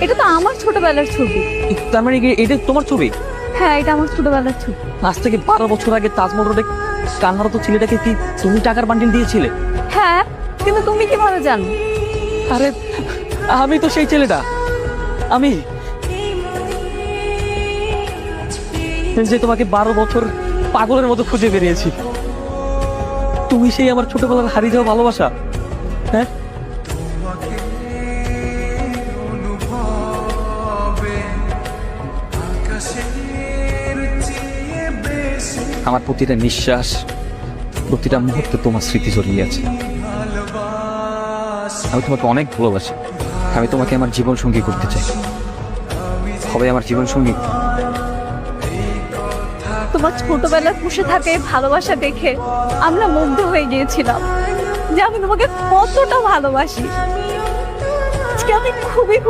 এটা তো আমার ছোটবেলার ছবি। তার মানে এটা তোমার ছবি? হ্যাঁ, এটা আমার ছোটবেলার ছবি। আজ থেকে 12 বছর আগে তাজমহল রোডে কান্নারত ছেলেটাকে কি তুমি টাকার বান্ডিল দিয়েছিলে? হ্যাঁ, কিন্তু তুমি কিভাবে জানো? আরে আমি তো সেই ছেলেটা, আমি যে তোমাকে 12 বছর পাগলের মতো খুঁজে বেরিয়েছি। তুমি সেই আমার ছোটবেলার হারিয়ে যাওয়া ভালোবাসা। হ্যাঁ, আমার প্রতিটা নিঃশ্বাস, প্রতিটা মুহূর্তে তোমার স্মৃতি জড়িয়ে আছে। আমি তোমাকে অনেক ভালোবাসি। আমি তোমাকে আমার জীবন সঙ্গী করতে চাই। হবে আমার জীবন সঙ্গী? তোমার ছোটবেলায় বসে থাকে এই ভালোবাসা দেখে আমরা মুগ্ধ হয়ে গিয়েছিলাম যে আমি তোমাকে কতটা ভালোবাসি। আজকে আমি খুবই